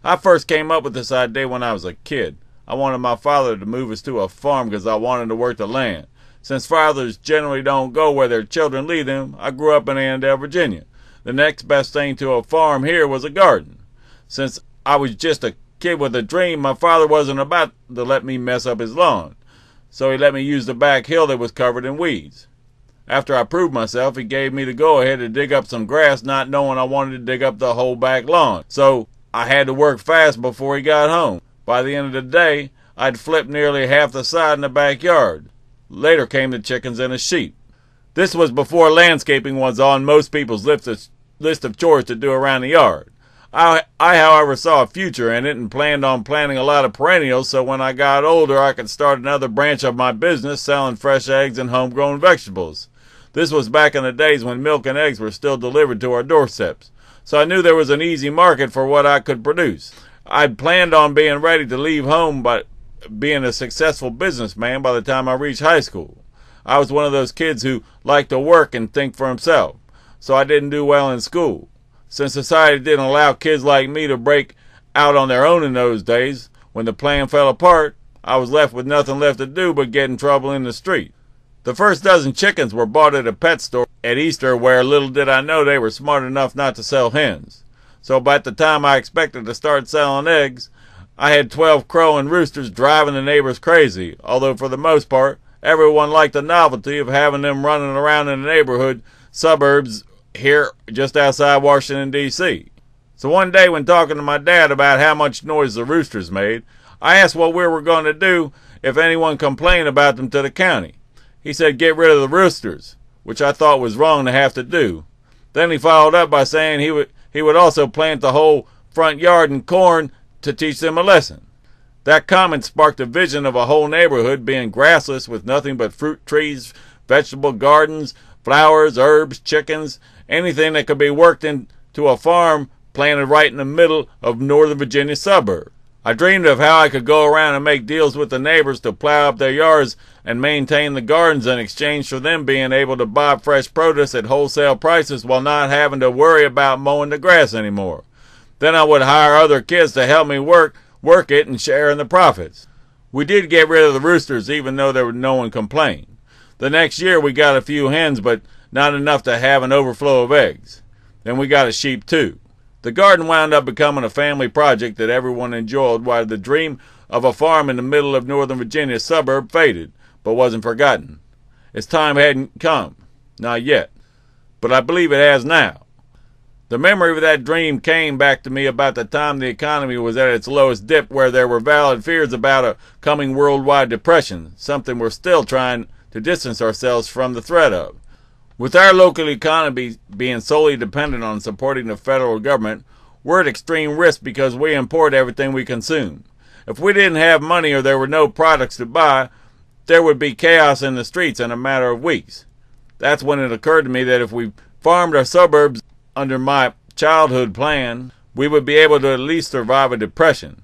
I first came up with this idea when I was a kid. I wanted my father to move us to a farm because I wanted to work the land. Since fathers generally don't go where their children lead them, I grew up in Annandale, Virginia. The next best thing to a farm here was a garden. Since I was just a kid with a dream, my father wasn't about to let me mess up his lawn, so he let me use the back hill that was covered in weeds. After I proved myself, he gave me the go-ahead to dig up some grass, not knowing I wanted to dig up the whole back lawn, so I had to work fast before he got home. By the end of the day, I'd flipped nearly half the side in the backyard. Later came the chickens and the sheep. This was before landscaping was on most people's list of chores to do around the yard. I, however, saw a future in it and planned on planting a lot of perennials so when I got older I could start another branch of my business selling fresh eggs and homegrown vegetables. This was back in the days when milk and eggs were still delivered to our doorsteps, so I knew there was an easy market for what I could produce. I'd planned on being ready to leave home by being a successful businessman by the time I reached high school. I was one of those kids who liked to work and think for himself, so I didn't do well in school. Since society didn't allow kids like me to break out on their own in those days, when the plan fell apart, I was left with nothing left to do but get in trouble in the street. The first dozen chickens were bought at a pet store at Easter, where little did I know they were smart enough not to sell hens. So by the time I expected to start selling eggs, I had 12 crowing roosters driving the neighbors crazy, although for the most part, everyone liked the novelty of having them running around in the neighborhood suburbs here just outside Washington, D.C. So one day when talking to my dad about how much noise the roosters made, I asked what we were going to do if anyone complained about them to the county. He said get rid of the roosters, which I thought was wrong to have to do. Then he followed up by saying he would also plant the whole front yard in corn to teach them a lesson. That comment sparked a vision of a whole neighborhood being grassless with nothing but fruit trees, vegetable gardens, flowers, herbs, chickens, anything that could be worked into a farm planted right in the middle of Northern Virginia suburb. I dreamed of how I could go around and make deals with the neighbors to plow up their yards and maintain the gardens in exchange for them being able to buy fresh produce at wholesale prices while not having to worry about mowing the grass anymore. Then I would hire other kids to help me work it and share in the profits. We did get rid of the roosters even though there was no one complained. The next year we got a few hens, but not enough to have an overflow of eggs. Then we got a sheep too. The garden wound up becoming a family project that everyone enjoyed, while the dream of a farm in the middle of Northern Virginia suburb faded, but wasn't forgotten. Its time hadn't come. Not yet. But I believe it has now. The memory of that dream came back to me about the time the economy was at its lowest dip, where there were valid fears about a coming worldwide depression, something we're still trying to distance ourselves from the threat of. With our local economy being solely dependent on supporting the federal government, we're at extreme risk because we import everything we consume. If we didn't have money or there were no products to buy, there would be chaos in the streets in a matter of weeks. That's when it occurred to me that if we farmed our suburbs under my childhood plan, we would be able to at least survive a depression.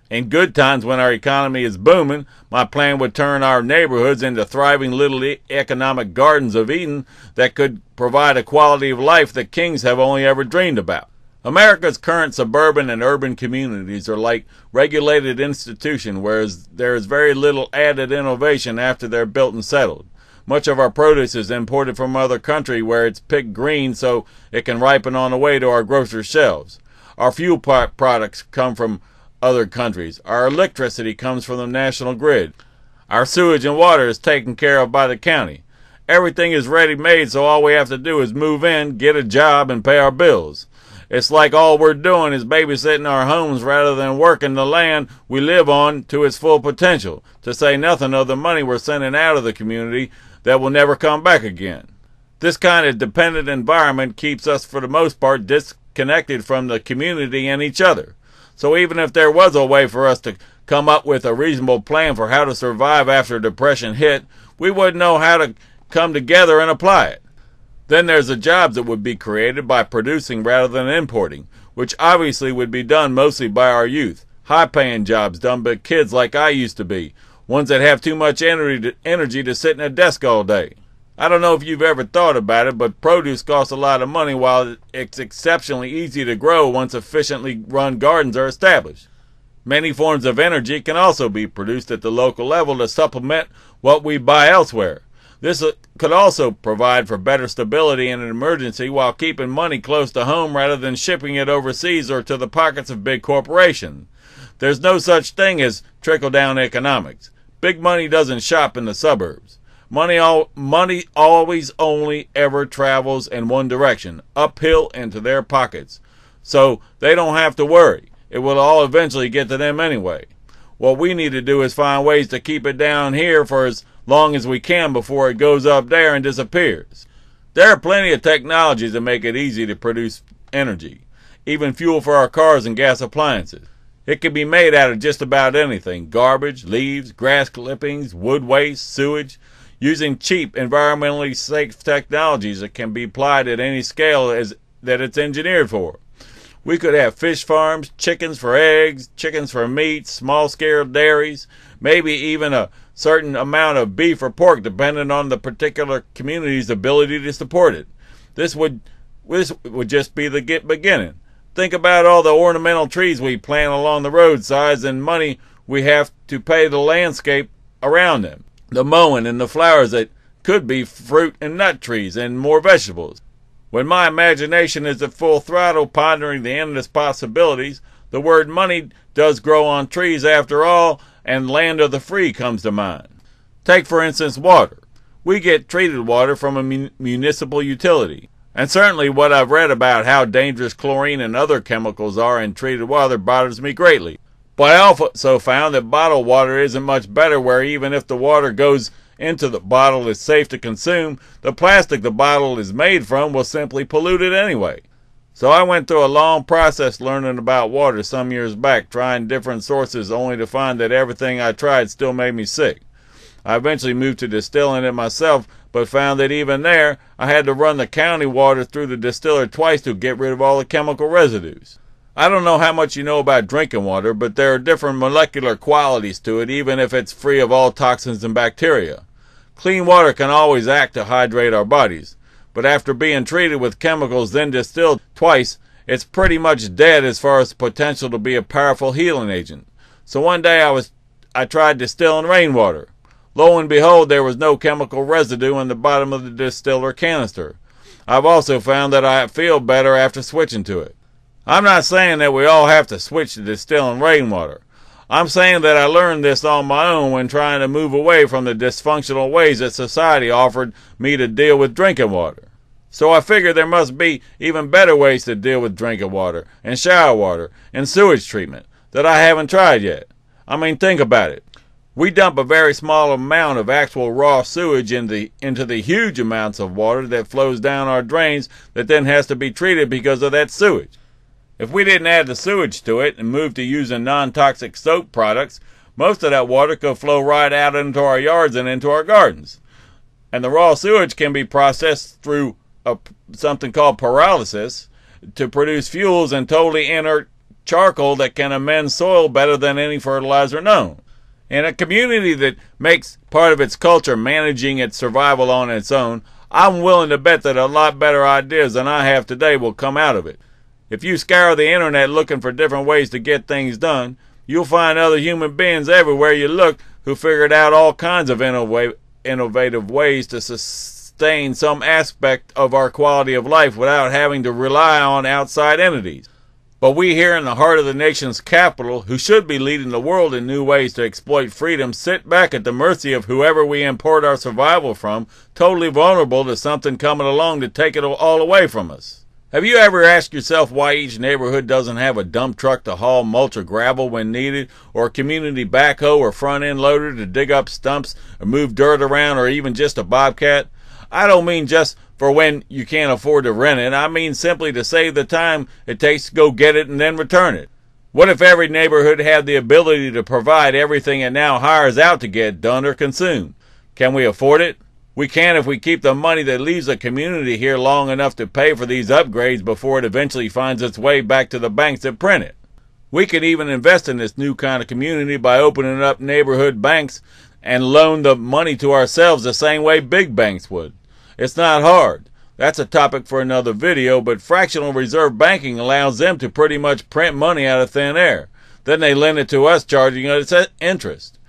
In good times when our economy is booming, my plan would turn our neighborhoods into thriving little economic gardens of Eden that could provide a quality of life that kings have only ever dreamed about. America's current suburban and urban communities are like regulated institutions, whereas there is very little added innovation after they're built and settled. Much of our produce is imported from other country where it's picked green so it can ripen on the way to our grocery shelves. Our fuel products come from other countries. Our electricity comes from the national grid. Our sewage and water is taken care of by the county. Everything is ready-made, so all we have to do is move in, get a job, and pay our bills. It's like all we're doing is babysitting our homes rather than working the land we live on to its full potential, to say nothing of the money we're sending out of the community that will never come back again. This kind of dependent environment keeps us, for the most part, disconnected from the community and each other. So even if there was a way for us to come up with a reasonable plan for how to survive after depression hit, we wouldn't know how to come together and apply it. Then there's the jobs that would be created by producing rather than importing, which obviously would be done mostly by our youth. High-paying jobs done by kids like I used to be, ones that have too much energy to sit in a desk all day. I don't know if you've ever thought about it, but produce costs a lot of money while it's exceptionally easy to grow once efficiently run gardens are established. Many forms of energy can also be produced at the local level to supplement what we buy elsewhere. This could also provide for better stability in an emergency while keeping money close to home rather than shipping it overseas or to the pockets of big corporations. There's no such thing as trickle-down economics. Big money doesn't shop in the suburbs. Money always only ever travels in one direction, uphill into their pockets. So they don't have to worry. It will all eventually get to them anyway. What we need to do is find ways to keep it down here for as long as we can before it goes up there and disappears. There are plenty of technologies that make it easy to produce energy, even fuel for our cars and gas appliances. It can be made out of just about anything: garbage, leaves, grass clippings, wood waste, sewage. Using cheap, environmentally safe technologies that can be applied at any scale that it's engineered for. We could have fish farms, chickens for eggs, chickens for meat, small-scale dairies, maybe even a certain amount of beef or pork depending on the particular community's ability to support it. This would just be the beginning. Think about all the ornamental trees we plant along the roadsides and money we have to pay the landscape around them. The mowing and the flowers that could be fruit and nut trees and more vegetables. When my imagination is at full throttle pondering the endless possibilities, the word money does grow on trees after all, and land of the free comes to mind. Take for instance water. We get treated water from a municipal utility. And certainly what I've read about how dangerous chlorine and other chemicals are in treated water bothers me greatly. But I also found that bottled water isn't much better, where even if the water goes into the bottle is safe to consume, the plastic the bottle is made from will simply pollute it anyway. So I went through a long process learning about water some years back, trying different sources only to find that everything I tried still made me sick. I eventually moved to distilling it myself, but found that even there I had to run the county water through the distiller twice to get rid of all the chemical residues. I don't know how much you know about drinking water, but there are different molecular qualities to it, even if it's free of all toxins and bacteria. Clean water can always act to hydrate our bodies, but after being treated with chemicals then distilled twice, it's pretty much dead as far as the potential to be a powerful healing agent. So one day I tried distilling rainwater. Lo and behold, there was no chemical residue in the bottom of the distiller canister. I've also found that I feel better after switching to it. I'm not saying that we all have to switch to distilling rainwater. I'm saying that I learned this on my own when trying to move away from the dysfunctional ways that society offered me to deal with drinking water. So I figured there must be even better ways to deal with drinking water and shower water and sewage treatment that I haven't tried yet. I mean, think about it. We dump a very small amount of actual raw sewage into the huge amounts of water that flows down our drains that then has to be treated because of that sewage. If we didn't add the sewage to it and move to using non-toxic soap products, most of that water could flow right out into our yards and into our gardens. And the raw sewage can be processed through something called pyrolysis to produce fuels and totally inert charcoal that can amend soil better than any fertilizer known. In a community that makes part of its culture managing its survival on its own, I'm willing to bet that a lot better ideas than I have today will come out of it. If you scour the internet looking for different ways to get things done, you'll find other human beings everywhere you look who figured out all kinds of innovative ways to sustain some aspect of our quality of life without having to rely on outside entities. But we here in the heart of the nation's capital, who should be leading the world in new ways to exploit freedom, sit back at the mercy of whoever we import our survival from, totally vulnerable to something coming along to take it all away from us. Have you ever asked yourself why each neighborhood doesn't have a dump truck to haul mulch or gravel when needed, or a community backhoe or front-end loader to dig up stumps or move dirt around, or even just a bobcat? I don't mean just for when you can't afford to rent it. I mean simply to save the time it takes to go get it and then return it. What if every neighborhood had the ability to provide everything it now hires out to get done or consumed? Can we afford it? We can if we keep the money that leaves the community here long enough to pay for these upgrades before it eventually finds its way back to the banks that print it. We could even invest in this new kind of community by opening up neighborhood banks and loan the money to ourselves the same way big banks would. It's not hard. That's a topic for another video, but fractional reserve banking allows them to pretty much print money out of thin air. Then they lend it to us, charging us interest.